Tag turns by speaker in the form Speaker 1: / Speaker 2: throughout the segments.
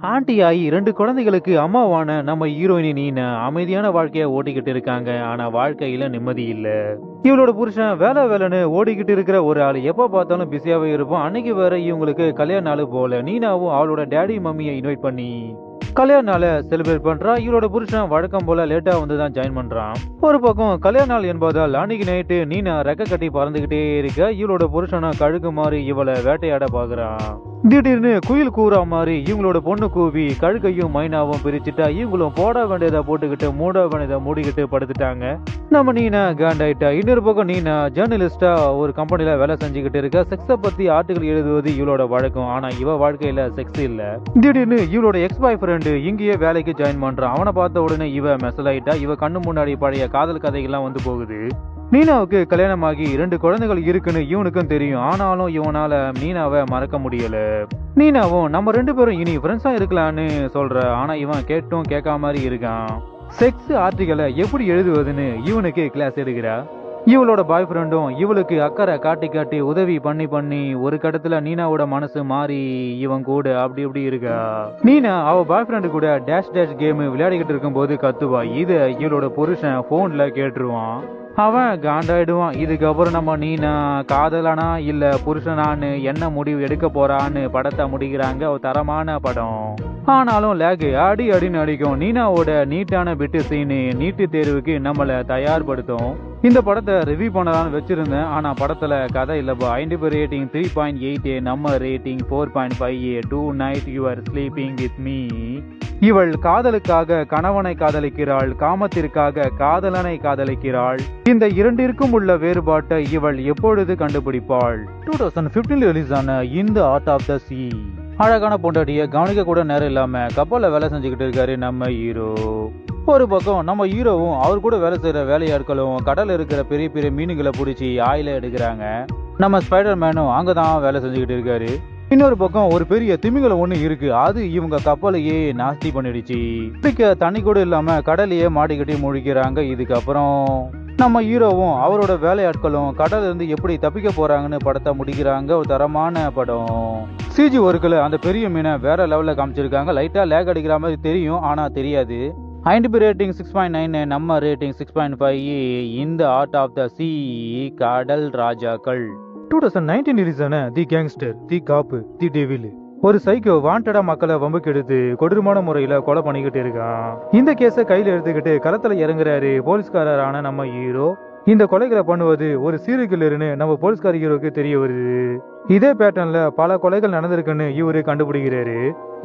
Speaker 1: Aunty ஆகி 2 குழந்தைகளுக்கு அம்மாவான நம்ம ஹீரோயினி நீனா அமைதியான வாழ்க்கைய ஓட்டிக்கிட்டு இருக்காங்க. ஆனா வாழ்க்கையில நிம்மதி இல்ல. இவளோட புருஷன் வேலை வேலைன்னு ஓடிக்கிட்டு இருக்கிற ஒரு ஆள். எப்ப பார்த்தாலும் பிஸியாவே இருப்பான். அன்னைக்கு வேற இவங்களுக்கு கல்யாண நாள் போல. நீனாவும் அவளோட டேடி மம்மியை இன்வைட் பண்ணி கல்யாண நாளை செலிப்ரேட் பண்றா. இவளோட புருஷன் வழக்கம் போல லேட்டா வந்து தான் ஜாயின் பண்றான். ஒரு பக்கம் கல்யாண நாள் என்பதால் அன்னைக்கு நைட்டு நீனா ரெக்க கட்டி பறந்துகிட்டே இருக்க. இவளோட புருஷனா கழுகு மாதிரி இவளை வேட்டையாட பாக்குறான். திடீர்னு குயில் கூறா மாதிரி இவங்களோட பொண்ணு கூவி கழுகையும் மைனாவும் பிரிச்சுட்டா. இவங்களும் போட வேண்டியதை போட்டுக்கிட்டு மூட வேண்டியதை மூடிக்கிட்டு படுத்துட்டாங்க. நம்ம நீனா காண்டாயிட்டா. இன்னொரு பக்கம் நீனா ஜேர்னலிஸ்டா ஒரு கம்பெனில வேலை செஞ்சுக்கிட்டு இருக்க. செக்ஸ பத்தி ஆர்டிகல் எழுதுவது இவளோட வழக்கம். ஆனா இவ வாழ்க்கையில செக்ஸ் இல்ல. திடீர்னு இவளோட எக்ஸ் பாய் ஃப்ரெண்டு இங்கேயே வேலைக்கு ஜாயின் பண்றான். அவனை பார்த்த உடனே இவ மெசல் ஆயிட்டா. இவ கண்ணு முன்னாடி பழைய காதல் கதைகள்லாம் வந்து போகுது. நீனாவுக்கு கல்யாணமாகி 2 குழந்தைகள் இருக்குன்னு இவனுக்கும் தெரியும். ஆனாலும் இவனால நீனாவை மறக்க முடியல. நீனாவும் நம்ம 2 பேரும் இனி ஃப்ரெண்ட்ஸா இருக்கலான்னு சொல்ற. ஆனா இவன் கேட்டும் கேட்காம மாதிரி இருக்கான். செக்ஸ் ஆர்டிகளை எப்படி எழுதுவதுன்னு இவனுக்கு கிளாஸ் எடுக்கிறா. இவளோட பாய் ஃப்ரெண்டும் இவளுக்கு அக்கறை காட்டி காட்டி உதவி பண்ணி பண்ணி ஒரு கட்டத்துல நீனாவோட மனசு மாறி இவன் கூட அப்படி இப்படி இருக்கா. நீனா அவ பாய் ஃப்ரெண்டு கூட டேஷ் டேஷ் கேம் விளையாடிக்கிட்டு இருக்கும் போது கத்துவா. இத இவளோட புருஷன் போன்ல கேட்டுருவான். அவன் காண்டாயிடுவான். இதுக்கப்புறம் நம்ம நீனா காதலனா இல்ல புருஷனான்னு என்ன முடிவு எடுக்க போறான்னு படத்தை முடிக்கிறாங்க. ஒரு தரமான படம். ஆனாலும் லேக் அடி அடின்னு அடிக்கும். நீனாவோட நீட்டான பிட்டு சீனு நீட்டு தேர்வுக்கு நம்மளை தயார்படுத்தும். இந்த படத்தை ரிவ்யூ பண்ணலான்னு வச்சிருந்தேன். ஆனா படத்துல கதை இல்லப்பா. IMDb ரேட்டிங் 3.8, நம்ம rating 4.5. Tonight you are sleeping with me. இவள் காதலுக்காக கணவனை காதலிக்கிறாள், காமத்திற்காக காதலனை காதலிக்கிறாள். இந்த இரண்டிற்கும் உள்ள வேறுபாட்டை இவள் எப்பொழுது கண்டுபிடிப்பாள்? 2015 ரிலீஸ் ஆன இந்த ஆர்ட் ஆஃப் த சீ. அழகான பொண்டாட்டிய கவனிக்க கூட நேரம் இல்லாம கப்பல்ல வேலை செஞ்சுக்கிட்டு இருக்காரு நம்ம ஹீரோ. ஒரு பக்கம் நம்ம ஹீரோவும் அவர் கூட வேலை செய்யற வேலையாட்களும் கடல்ல இருக்கிற பெரிய பெரிய மீனுங்களை பிடிச்சி ஆயில எடுக்கிறாங்க. நம்ம ஸ்பைடர் மேனும் அங்கதான் வேலை செஞ்சுக்கிட்டு இருக்காரு. இன்னொரு பக்கம் ஒரு பெரிய திமிங்கலம் ஒண்ணு இருக்கு. அது இவங்க கப்பலையே நாஸ்தி பண்ணிடுச்சு. குடிக்க தண்ணி கூட இல்லாம கடலையே மாடிக்கட்டி முழிக்கிறாங்க. இதுக்கப்புறம் நம்ம ஹீரோவும் அவரோட வேலையாட்களும் கடல்ல இருந்து எப்படி தப்பிக்க போறாங்கன்னு படத்தை முடிக்கிறாங்க. ஒரு தரமான படம். சிஜி ஒர்க்கில் அந்த பெரிய மீனை வேற லெவல்ல காமிச்சிருக்காங்க. லைட்டா லேக் அடிக்கிற மாதிரி தெரியும், ஆனா தெரியாது. IMDb ரேட்டிங் 6.9, நம்ம ரேட்டிங் 6.5. இந்த ஆர்ட் ஆஃப் த சீ கடல் ராஜாக்கள். 2019 ரிலீஸான தி கேங்ஸ்டர், தி காப்பு, தி டெவில். ஒரு சைக்கோ வாண்டடா மக்களை வம்புக்கு எடுத்து கொடூரமான முறையில கொலை பண்ணிக்கிட்டு இருக்கான். இந்த கேஸை கையில எடுத்துக்கிட்டு களத்துல இறங்குறாரு போலீஸ்காரரான நம்ம ஹீரோ. இந்த கொலைகளை பண்ணுவது ஒரு சீரியல் கில்லர்னு நம்ம போலீஸ்கார ஹீரோக்கு தெரிய வருது. இதே பேட்டர்ன்ல பல கொலைகள் நடந்திருக்குன்னு இவரு கண்டுபிடிக்கிறாரு.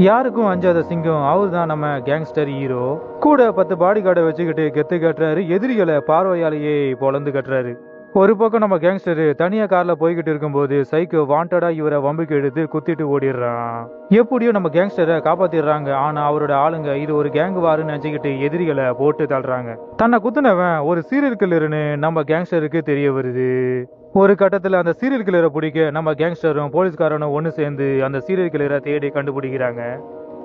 Speaker 1: யாருக்கும் அஞ்சாத சிங்கம் அவர் தான் நம்ம கேங்ஸ்டர் ஹீரோ. கூட 10 பாடி கார்டை வச்சுக்கிட்டு கெத்து கட்டுறாரு. எதிரிகளை பார்வையாலேயே பொழந்து கட்டுறாரு. ஒரு பக்கம் நம்ம கேங்ஸ்டர் தனியா கார்ல போய்கிட்டு இருக்கும்போது சைக்கோ வாண்டடா இவரை வம்புக்கு எடுத்து குத்திட்டு ஓடிடுறான். எப்படியோ நம்ம கேங்ஸ்டரை காப்பாத்திடுறாங்க. ஆனா அவரோட ஆளுங்க இது ஒரு கேங் வாருன்னு நினைச்சுக்கிட்டு எதிரிகளை போட்டு தள்ளுறாங்க. தன்னை குத்துனவன் ஒரு சீரியல் கில்லர்னு நம்ம கேங்ஸ்டருக்கு தெரிய வருது. ஒரு கட்டத்துல அந்த சீரியல் கில்லரை பிடிக்க நம்ம கேங்ஸ்டரும் போலீஸ்காரனும் ஒன்னு சேர்ந்து அந்த சீரியல் கில்லரை தேடி கண்டுபிடிக்கிறாங்க.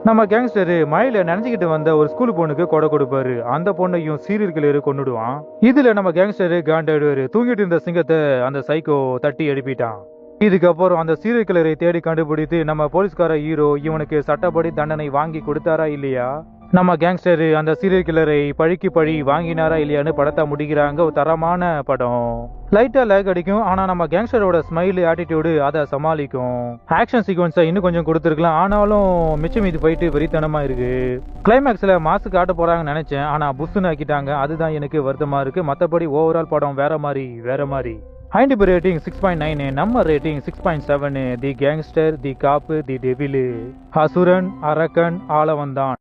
Speaker 1: நம்ம கேங்ஸ்டர் மழையில நினைச்சுக்கிட்டு வந்த ஒரு ஸ்கூல் பொண்ணுக்கு கொடை கொடுப்பாரு. அந்த பொண்ணையும் சீரியல் கில்லர் கொன்னுடுவான். இதுல நம்ம கேங்ஸ்டர் காண்டாயிடுவாரு. தூங்கிட்டு இருந்த சிங்கத்தை அந்த சைக்கோ தட்டி எழுப்பிட்டான். இதுக்கப்புறம் அந்த சீரியல் கில்லரை தேடி கண்டுபிடித்து நம்ம போலீஸ்கார ஹீரோ இவனுக்கு சட்டப்படி தண்டனை வாங்கி கொடுத்தாரா இல்லையா, நம்ம கேங்ஸ்டர் அந்த சீரியல் கில்லரை பழிக்கு பழி வாங்கினாரா இல்லையான்னு படத்தை முடிக்கிறாங்க. ஒரு தரமான படம். லைட்டா லேக் அடிக்கும், ஆனா நம்ம கேங்ஸ்டரோட ஸ்மைல் ஆட்டிடியூடு அதை சமாளிக்கும். ஆக்ஷன் சீக்வன்ஸை இன்னும் கொஞ்சம் கொடுத்துருக்கலாம், ஆனாலும் மிச்சம் மீது போயிட்டு வெறித்தனமா இருக்கு. கிளைமேக்ஸ்ல மாசு காட்ட போறாங்கன்னு நினைச்சேன், ஆனா புஷ்னு ஆக்கிட்டாங்க. அதுதான் எனக்கு வருத்தமா இருக்கு. மற்றபடி ஓவரால் படம் வேற மாதிரி. IMDb ரேட்டிங் 6.9, நம்ம ரேட்டிங் 6.7. தி கேங்ஸ்டர், தி காப்பு, தி டெவில். அசுரன் அரக்கன் ஆளவந்தான்.